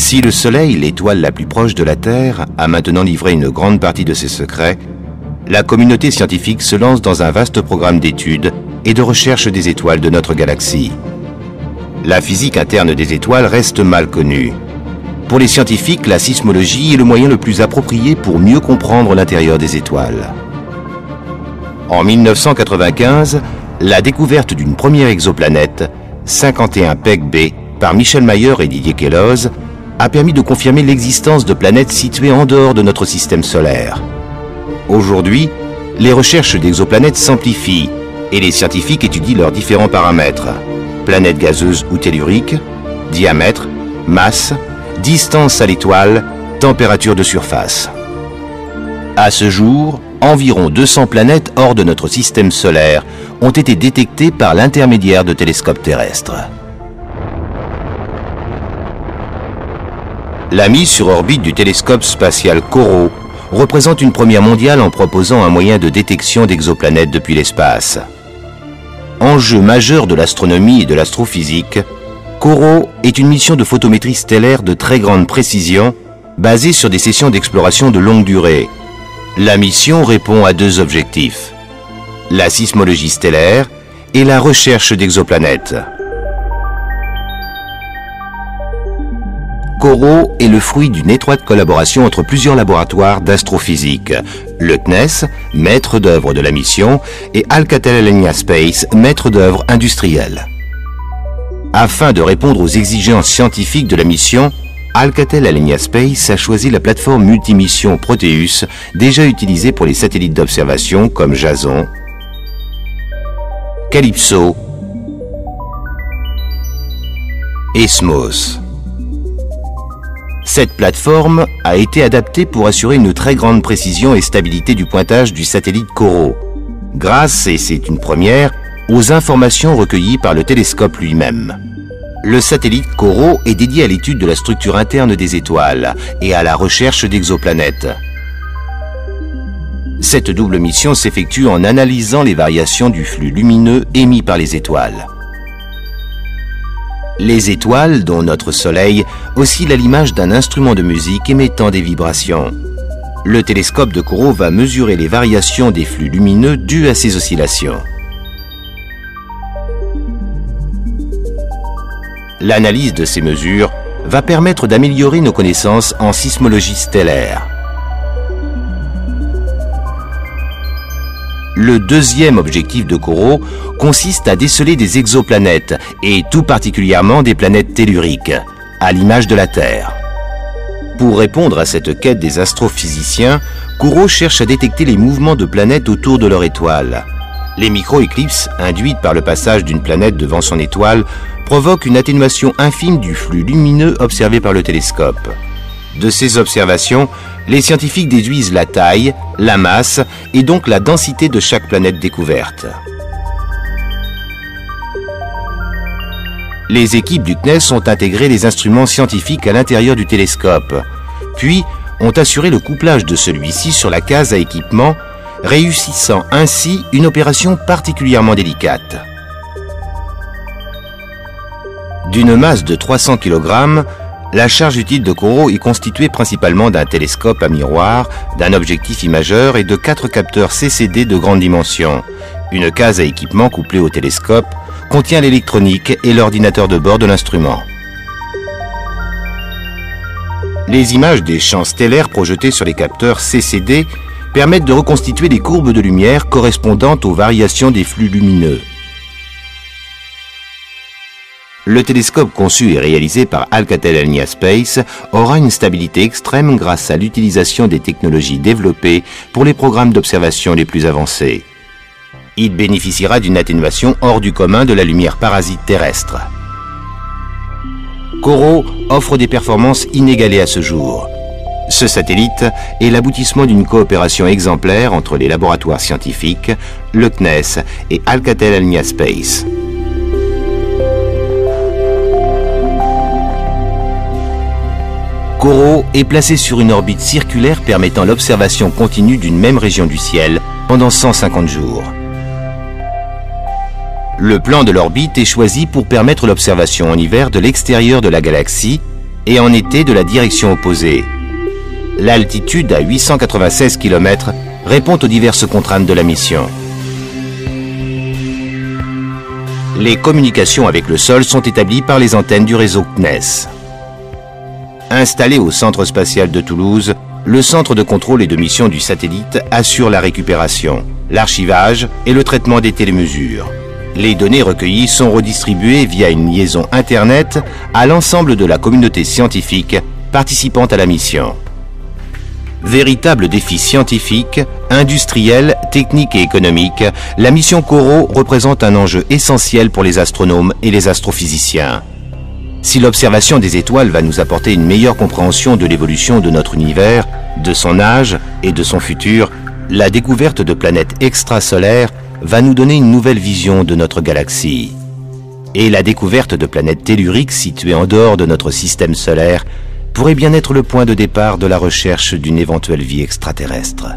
Si le Soleil, l'étoile la plus proche de la Terre, a maintenant livré une grande partie de ses secrets, la communauté scientifique se lance dans un vaste programme d'études et de recherche des étoiles de notre galaxie. La physique interne des étoiles reste mal connue. Pour les scientifiques, la sismologie est le moyen le plus approprié pour mieux comprendre l'intérieur des étoiles. En 1995, la découverte d'une première exoplanète, 51 Peg B, par Michel Mayer et Didier Queloz, a permis de confirmer l'existence de planètes situées en dehors de notre système solaire. Aujourd'hui, les recherches d'exoplanètes s'amplifient et les scientifiques étudient leurs différents paramètres. Planètes gazeuses ou telluriques, diamètre, masse, distance à l'étoile, température de surface. À ce jour, environ 200 planètes hors de notre système solaire ont été détectées par l'intermédiaire de télescopes terrestres. La mise sur orbite du télescope spatial COROT représente une première mondiale en proposant un moyen de détection d'exoplanètes depuis l'espace. Enjeu majeur de l'astronomie et de l'astrophysique, COROT est une mission de photométrie stellaire de très grande précision, basée sur des sessions d'exploration de longue durée. La mission répond à deux objectifs: la sismologie stellaire et la recherche d'exoplanètes. COROT est le fruit d'une étroite collaboration entre plusieurs laboratoires d'astrophysique, le CNES, maître d'œuvre de la mission, et Alcatel Alenia Space, maître d'œuvre industriel. Afin de répondre aux exigences scientifiques de la mission, Alcatel Alenia Space a choisi la plateforme multimission Proteus, déjà utilisée pour les satellites d'observation comme Jason, Calypso et SMOS. Cette plateforme a été adaptée pour assurer une très grande précision et stabilité du pointage du satellite COROT, grâce, et c'est une première, aux informations recueillies par le télescope lui-même. Le satellite COROT est dédié à l'étude de la structure interne des étoiles et à la recherche d'exoplanètes. Cette double mission s'effectue en analysant les variations du flux lumineux émis par les étoiles. Les étoiles, dont notre Soleil, oscillent à l'image d'un instrument de musique émettant des vibrations. Le télescope de COROT va mesurer les variations des flux lumineux dues à ces oscillations. L'analyse de ces mesures va permettre d'améliorer nos connaissances en sismologie stellaire. Le deuxième objectif de COROT consiste à déceler des exoplanètes, et tout particulièrement des planètes telluriques, à l'image de la Terre. Pour répondre à cette quête des astrophysiciens, COROT cherche à détecter les mouvements de planètes autour de leur étoile. Les micro-éclipses, induites par le passage d'une planète devant son étoile, provoquent une atténuation infime du flux lumineux observé par le télescope. De ces observations, les scientifiques déduisent la taille, la masse et donc la densité de chaque planète découverte. Les équipes du CNES ont intégré les instruments scientifiques à l'intérieur du télescope, puis ont assuré le couplage de celui-ci sur la case à équipement, réussissant ainsi une opération particulièrement délicate. D'une masse de 300 kg, la charge utile de COROT est constituée principalement d'un télescope à miroir, d'un objectif imageur et de 4 capteurs CCD de grande dimension. Une case à équipement couplée au télescope contient l'électronique et l'ordinateur de bord de l'instrument. Les images des champs stellaires projetées sur les capteurs CCD permettent de reconstituer des courbes de lumière correspondantes aux variations des flux lumineux. Le télescope conçu et réalisé par Alcatel Alenia Space aura une stabilité extrême grâce à l'utilisation des technologies développées pour les programmes d'observation les plus avancés. Il bénéficiera d'une atténuation hors du commun de la lumière parasite terrestre. COROT offre des performances inégalées à ce jour. Ce satellite est l'aboutissement d'une coopération exemplaire entre les laboratoires scientifiques, le CNES et Alcatel Alenia Space. COROT est placé sur une orbite circulaire permettant l'observation continue d'une même région du ciel pendant 150 jours. Le plan de l'orbite est choisi pour permettre l'observation en hiver de l'extérieur de la galaxie et en été de la direction opposée. L'altitude à 896 km répond aux diverses contraintes de la mission. Les communications avec le sol sont établies par les antennes du réseau CNES. Installé au Centre spatial de Toulouse, le centre de contrôle et de mission du satellite assure la récupération, l'archivage et le traitement des télémesures. Les données recueillies sont redistribuées via une liaison Internet à l'ensemble de la communauté scientifique participant à la mission. Véritable défi scientifique, industriel, technique et économique, la mission COROT représente un enjeu essentiel pour les astronomes et les astrophysiciens. Si l'observation des étoiles va nous apporter une meilleure compréhension de l'évolution de notre univers, de son âge et de son futur, la découverte de planètes extrasolaires va nous donner une nouvelle vision de notre galaxie. Et la découverte de planètes telluriques situées en dehors de notre système solaire pourrait bien être le point de départ de la recherche d'une éventuelle vie extraterrestre.